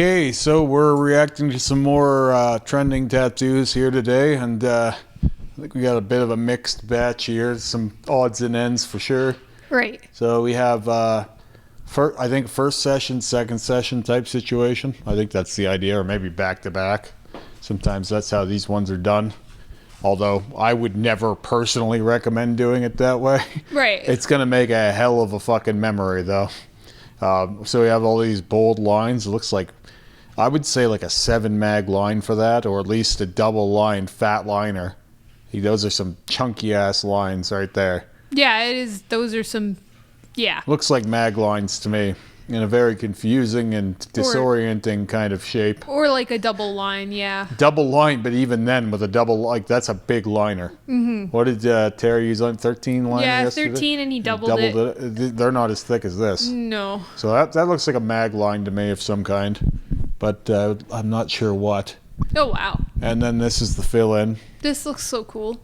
Okay, so we're reacting to some more trending tattoos here today, and I think we got a bit of a mixed batch here, some odds and ends for sure. Right. So we have, I think first session, second session type situation. I think that's the idea, or maybe back to back. Sometimes that's how these ones are done. Although I would never personally recommend doing it that way. Right. It's going to make a hell of a fucking memory though. So we have all these bold lines. It looks like, I would say like a 7 mag line for that, or at least a double line fat liner. Those are some chunky ass lines right there. Yeah, it is. Those are some, yeah. Looks like mag lines to me, in a very confusing and disorienting kind of shape. Or like a double line, yeah. Double line, but even then with a double, like that's a big liner. Mm-hmm. What did Terry use on 13 liner yesterday? Yeah, 13 and he doubled it. They're not as thick as this. No. So that looks like a mag line to me of some kind, but I'm not sure what. Oh, wow. And then this is the fill-in. This looks so cool.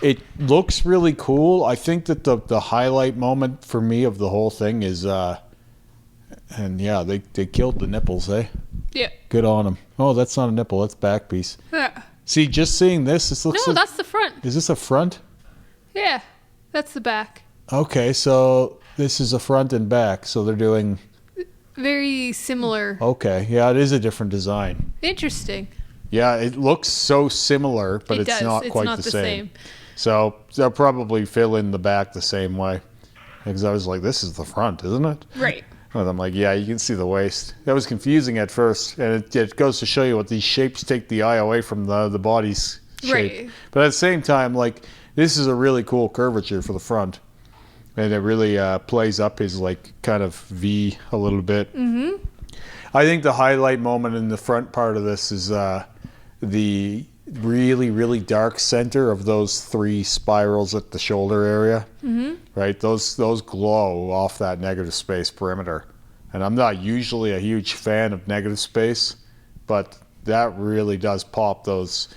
It looks really cool. I think that the highlight moment for me of the whole thing is, and yeah, they killed the nipples, eh? Yeah. Good on them. Oh, that's not a nipple. That's back piece. Yeah. See, just seeing this looks No, like... that's the front. Is this a front? Yeah, that's the back. Okay, so this is a front and back. So they're doing... Very similar. Okay, yeah, it is a different design. Interesting. Yeah, it looks so similar, but it's not quite the same. So they'll probably fill in the back the same way. Because I was like, this is the front, isn't it? Right. And I'm like, yeah, you can see the waist. That was confusing at first, and it goes to show you what these shapes take the eye away from the body's shape. Right. But at the same time, like, this is a really cool curvature for the front. And it really plays up his, like, kind of V a little bit. Mm-hmm. I think the highlight moment in the front part of this is the really, really dark center of those 3 spirals at the shoulder area. Mm-hmm. Right? Those glow off that negative space perimeter. And I'm not usually a huge fan of negative space, but that really does pop those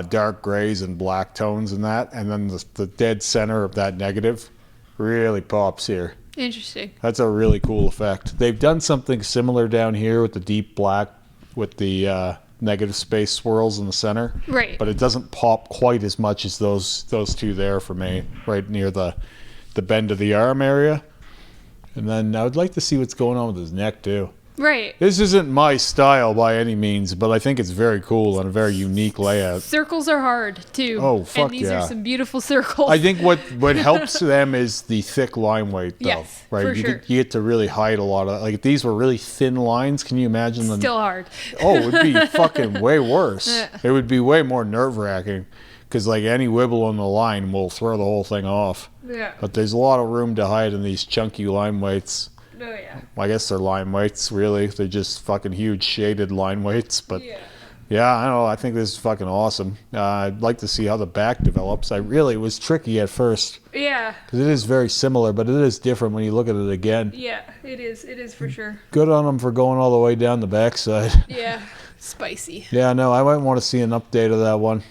dark grays and black tones in that. And then the dead center of that negative really pops here. Interesting. That's a really cool effect. They've done something similar down here with the deep black with the negative space swirls in the center. Right. But it doesn't pop quite as much as those 2 there for me, right near the bend of the arm area. And then I would like to see what's going on with his neck too. Right. This isn't my style by any means, but I think it's very cool and a very unique layout. Circles are hard too. Oh, fuck yeah. And these are some beautiful circles. I think what helps them is the thick line weight, though. Yes, right? for sure. You get to really hide a lot of, like, if these were really thin lines, can you imagine them? Still hard. Oh, it would be fucking way worse. It would be way more nerve-wracking because, like, any wibble on the line will throw the whole thing off. Yeah. But there's a lot of room to hide in these chunky line weights. Oh, yeah. I guess they're line weights, really. They're just fucking huge shaded line weights, but... Yeah, I don't know. I think this is fucking awesome. I'd like to see how the back develops. It was tricky at first. Yeah. Because it is very similar, but it is different when you look at it again. Yeah, it is. It is for sure. Good on them for going all the way down the backside. Yeah, spicy. Yeah, no, I might want to see an update of that one.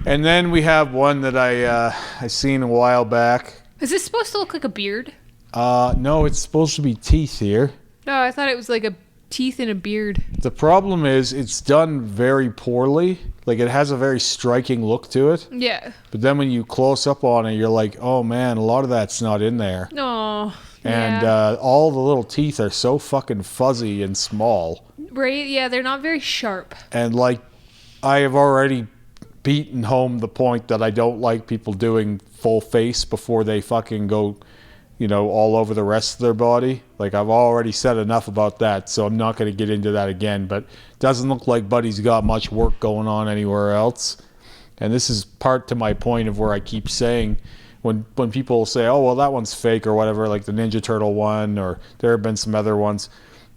And then we have one that I seen a while back. Is this supposed to look like a beard? No, it's supposed to be teeth here. No, I thought it was like a teeth and a beard. The problem is it's done very poorly. Like, it has a very striking look to it. Yeah. But then when you close up on it, you're like, oh man, a lot of that's not in there. No. And all the little teeth are so fucking fuzzy and small. Right? Yeah, they're not very sharp. And like, I have already beaten home the point that I don't like people doing full face before they fucking go, you know, all over the rest of their body. Like, I've already said enough about that, so I'm not going to get into that again. But it doesn't look like Buddy's got much work going on anywhere else. And this is part to my point of where I keep saying, when people say, oh, well, that one's fake or whatever, like the Ninja Turtle one, or there have been some other ones.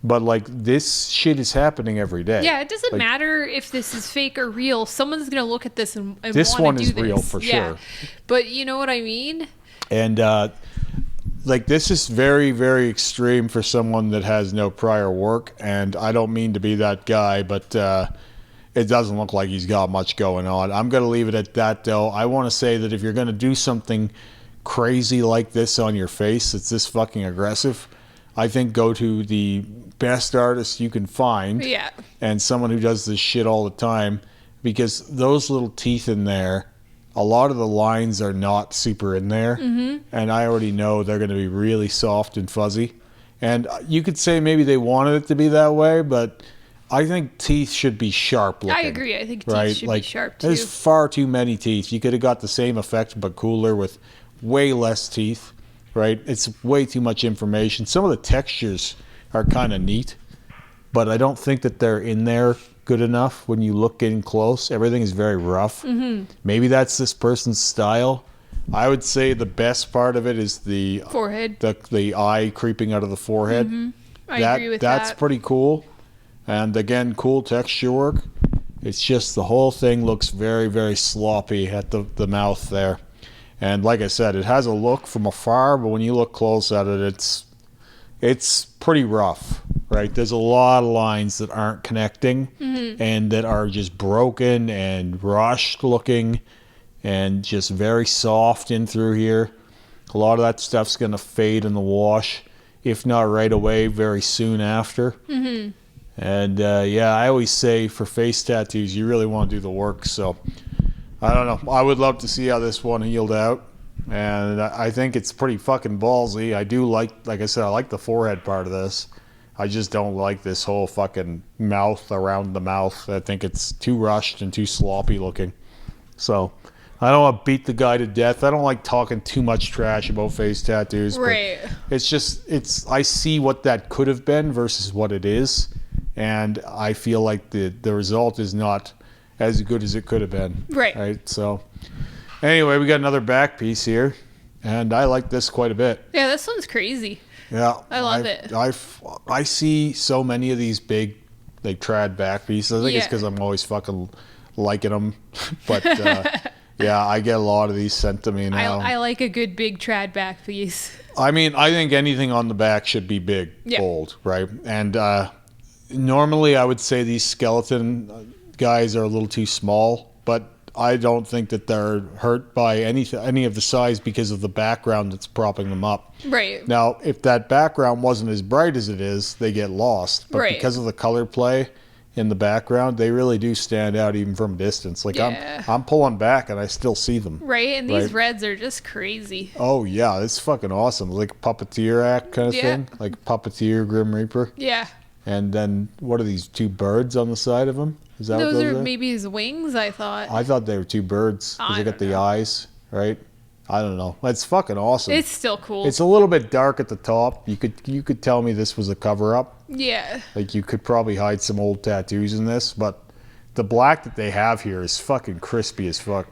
But, like, this shit is happening every day. Yeah, it doesn't matter if this is fake or real. Someone's going to look at this and this want one to do is this. real for sure. But you know what I mean? And, like, this is very, very extreme for someone that has no prior work. And I don't mean to be that guy, but it doesn't look like he's got much going on. I'm going to leave it at that, though. I want to say that if you're going to do something crazy like this on your face, it's this fucking aggressive, I think go to the best artist you can find. Yeah. And someone who does this shit all the time, because those little teeth in there, a lot of the lines are not super in there. Mm-hmm. And I already know they're going to be really soft and fuzzy. And you could say maybe they wanted it to be that way, but I think teeth should be sharp looking. I agree. I think teeth should be sharp too. There's far too many teeth. You could have got the same effect but cooler with way less teeth, right? It's way too much information. Some of the textures are kind of neat, but I don't think that they're in there good enough when you look in close. Everything is very rough. Mm-hmm. Maybe that's this person's style. I would say the best part of it is the forehead, the eye creeping out of the forehead. Mm-hmm. I agree with that. That's pretty cool. And again, cool texture work. It's just the whole thing looks very, very sloppy at the mouth there. And like I said, it has a look from afar, but when you look close at it, it's pretty rough, right? There's a lot of lines that aren't connecting and that are just broken and rushed looking and just very soft in through here. A lot of that stuff's going to fade in the wash, if not right away, very soon after. Mm-hmm. And I always say for face tattoos, you really want to do the work. So I don't know. I would love to see how this one healed out. And I think it's pretty fucking ballsy. I do like I said, I like the forehead part of this. I just don't like this whole fucking mouth around the mouth. I think it's too rushed and too sloppy looking. So I don't want to beat the guy to death. I don't like talking too much trash about face tattoos. Right. But I see what that could have been versus what it is. And I feel like the result is not as good as it could have been. Right. So anyway, we got another back piece here. And I like this quite a bit. Yeah, this one's crazy. Yeah. I love it. I see so many of these big, like, trad back pieces. I think it's because I'm always fucking liking them. But, yeah, I get a lot of these sent to me now. I like a good big trad back piece. I mean, I think anything on the back should be big, bold, right? And normally I would say these skeleton guys are a little too small, but I don't think that they're hurt by any of the size because of the background that's propping them up. Right. Now, if that background wasn't as bright as it is, they get lost. But because of the color play in the background, they really do stand out even from a distance. Like I'm pulling back and I still see them. Right, and these reds are just crazy. Oh yeah, it's fucking awesome. Like Puppeteer act kind of thing. Like Puppeteer Grim Reaper. Yeah. And then what are these two birds on the side of them? Is that those what those are? are? Maybe his wings, I thought. I thought they were two birds because they got the eyes, right? I don't know. It's fucking awesome. It's still cool. It's a little bit dark at the top. You could tell me this was a cover up. Yeah. Like you could probably hide some old tattoos in this, but the black that they have here is fucking crispy as fuck.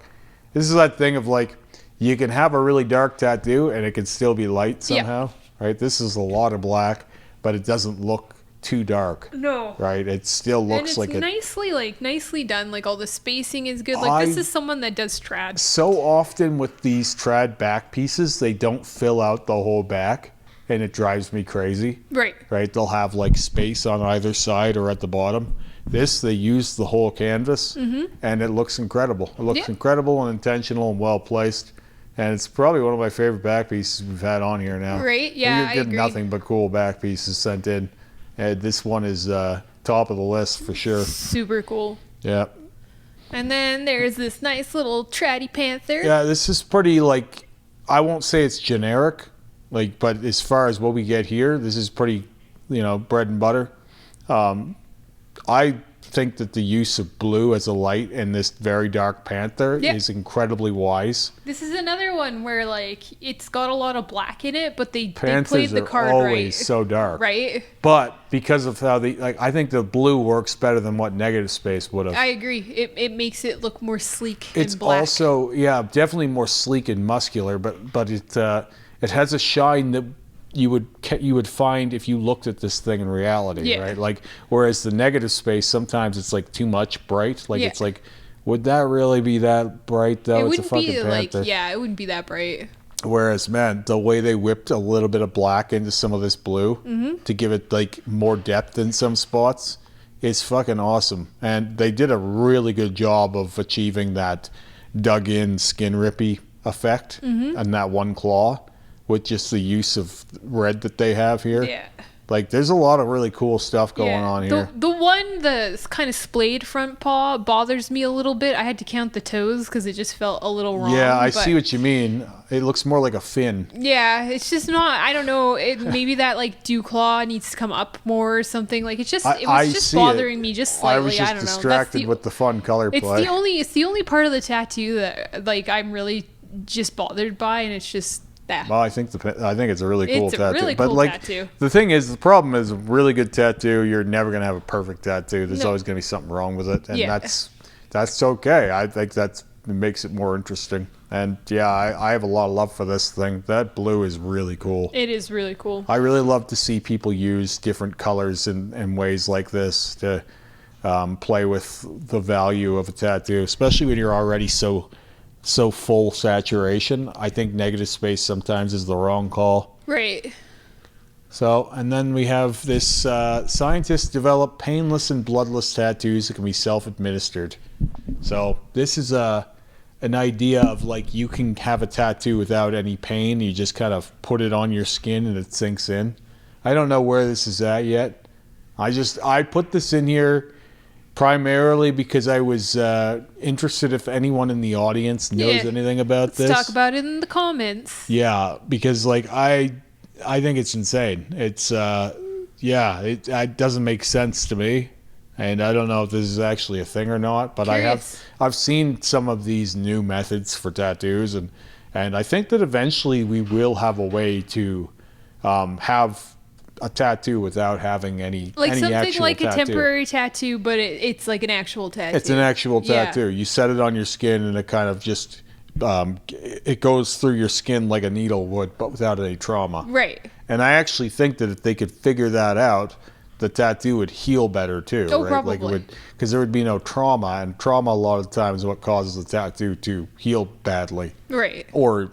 This is that thing of like you can have a really dark tattoo and it can still be light somehow, right? This is a lot of black, but it doesn't look too dark. No. Right? It still looks like nicely done. Like all the spacing is good. Like this is someone that does trad. So often with these trad back pieces, they don't fill out the whole back and it drives me crazy. Right. Right? They'll have like space on either side or at the bottom. This, they use the whole canvas and it looks incredible. It looks incredible and intentional and well placed. And it's probably one of my favorite back pieces we've had on here now. Right? Yeah, You're getting nothing but cool back pieces sent in. And this one is top of the list for sure. Super cool. Yeah. And then there's this nice little traddy panther. Yeah, this is pretty, like, I won't say it's generic, like, but as far as what we get here, this is pretty, bread and butter. I think that the use of blue as a light in this very dark panther is incredibly wise. This is another one where like it's got a lot of black in it, but they Panthers played the card are always so dark, right? But because of how I think the blue works better than what negative space would have. I agree. It makes it look more sleek. It's and black. also definitely more sleek and muscular, but it has a shine that you would find if you looked at this thing in reality, right? Like, whereas the negative space, sometimes it's like too much bright. Like, it's like, would that really be that bright though? It's a fucking panther. It wouldn't be that bright. Whereas, man, the way they whipped a little bit of black into some of this blue to give it like more depth in some spots is fucking awesome. And they did a really good job of achieving that dug in skin rippy effect on that one claw. With just the use of red that they have here. Yeah. Like, there's a lot of really cool stuff going on here. The kind of splayed front paw bothers me a little bit. I had to count the toes because it just felt a little wrong. Yeah, I see what you mean. It looks more like a fin. Yeah, it's just not. I don't know. Maybe that like dew claw needs to come up more or something. Like it was just bothering me just slightly. I was just don't know. distracted with the fun color play. It's the only part of the tattoo that like I'm really just bothered by, and it's just. Yeah. Well, I think it's a really cool tattoo. It's a really cool tattoo. The thing is, the problem is a really good tattoo. You're never gonna have a perfect tattoo. There's always gonna be something wrong with it, and that's okay. I think it makes it more interesting. And yeah, I have a lot of love for this thing. That blue is really cool. It is really cool. I really love to see people use different colors in ways like this to play with the value of a tattoo, especially when you're already so full saturation. I think negative space sometimes is the wrong call. Right. So, and then we have this scientists develop painless and bloodless tattoos that can be self-administered. So this is an idea of like you can have a tattoo without any pain. You just kind of put it on your skin and it sinks in. I don't know where this is at yet. I put this in here primarily because I was interested if anyone in the audience knows anything about this. Let's talk about it in the comments. Yeah, because like I think it's insane. It's it doesn't make sense to me, and I don't know if this is actually a thing or not. But I've seen some of these new methods for tattoos, and I think that eventually we will have a way to have a tattoo without having any something like tattoo. A temporary tattoo, but it's like an actual tattoo. It's an actual tattoo. You set it on your skin and it kind of just it goes through your skin like a needle would, but without any trauma. Right. And I actually think that if they could figure that out, the tattoo would heal better too. Oh, right? probably. Like because there would be no trauma, and trauma a lot of times is what causes the tattoo to heal badly. Right. Or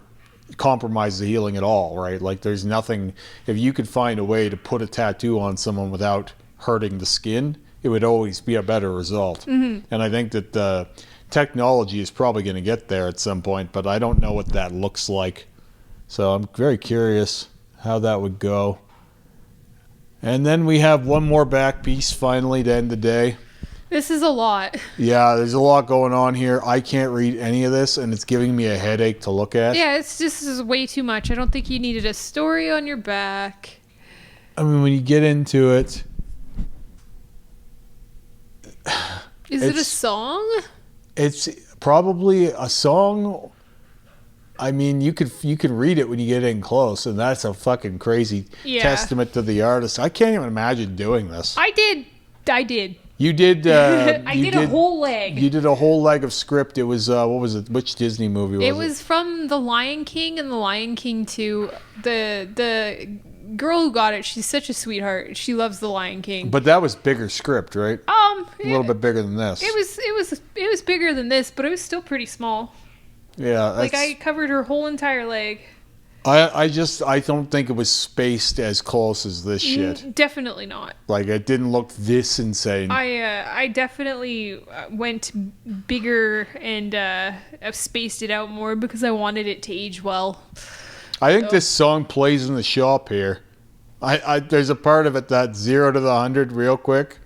compromise the healing at all, right? Like there's nothing, if you could find a way to put a tattoo on someone without hurting the skin, it would always be a better result. And I think that the technology is probably going to get there at some point, but I don't know what that looks like. So I'm very curious how that would go. And then we have one more back piece finally to end the day. This is a lot. Yeah, there's a lot going on here. I can't read any of this, and it's giving me a headache to look at. Yeah, this is way too much. I don't think you needed a story on your back. I mean, when you get into it... Is it a song? It's probably a song. I mean, you could read it when you get in close, and that's a fucking crazy testament to the artist. I can't even imagine doing this. I did. You did. I did a whole leg. You did a whole leg of script. It was what was it? Which Disney movie was it? It was from The Lion King and The Lion King 2. The girl who got it, she's such a sweetheart. She loves The Lion King. But that was bigger script, right? A little bit bigger than this. It was bigger than this, but it was still pretty small. Yeah, like I covered her whole entire leg. I don't think it was spaced as close as this shit. Definitely not. Like it didn't look this insane. I definitely went bigger and spaced it out more because I wanted it to age well. I think this song plays in the shop here. There's a part of it that 0 to the 100 real quick.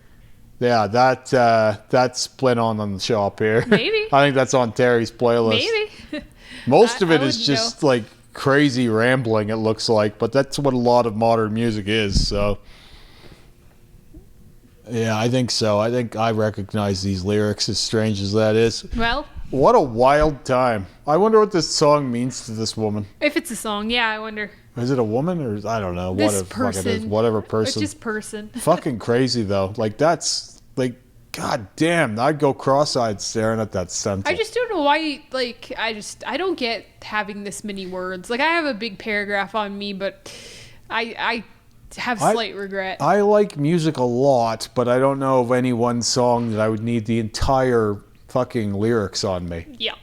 Yeah, that's split on the shop here. Maybe. I think that's on Terry's playlist. Maybe. Most of it is just like crazy rambling, it looks like, but that's what a lot of modern music is. So yeah, I think so. I think I recognize these lyrics, as strange as that is. Well, what a wild time. I wonder what this song means to this woman. If it's a song, yeah, I wonder. Is it a woman or I don't know? This person. Whatever person. It's just person. Fucking crazy though. Like that's like, god damn, I'd go cross-eyed staring at that stencil. I just don't know why. Like I don't get having this many words. Like I have a big paragraph on me, but I have slight regret. I like music a lot, but I don't know of any one song that I would need the entire fucking lyrics on me. Yeah.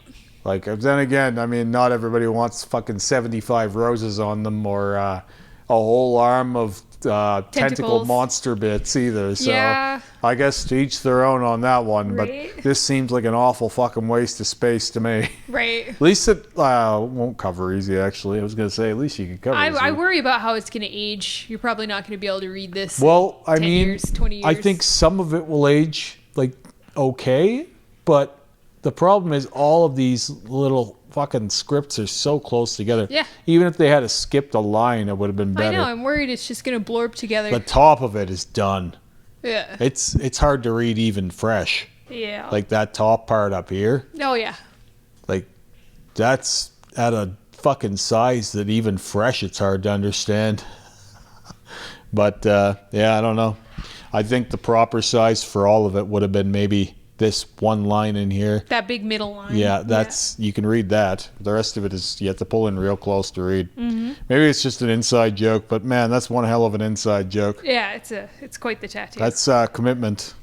Like, then again, I mean, not everybody wants fucking 75 roses on them or a whole arm of tentacle Tentacles. monster bits either. So Yeah. I guess to each their own on that one. Right. But this seems like an awful fucking waste of space to me. Right. At least it won't cover easy, actually. I was going to say, at least you can cover easy. I worry about how it's going to age. You're probably not going to be able to read this. Well, I 10 mean, years, 20 years. I think some of it will age, like, okay. But the problem is all of these little fucking scripts are so close together. Yeah. Even if they had skipped a line, it would have been better. I know. I'm worried it's just going to blurb together. The top of it is done. Yeah. It's hard to read even fresh. Yeah. Like that top part up here. Oh, yeah. Like that's at a fucking size that even fresh it's hard to understand. But yeah, I don't know. I think the proper size for all of it would have been maybe this one line in here. That big middle line. Yeah, that's you can read that. The rest of it is you have to pull in real close to read. Mm-hmm. Maybe it's just an inside joke, but man, that's one hell of an inside joke. Yeah, it's quite the tattoo. That's commitment.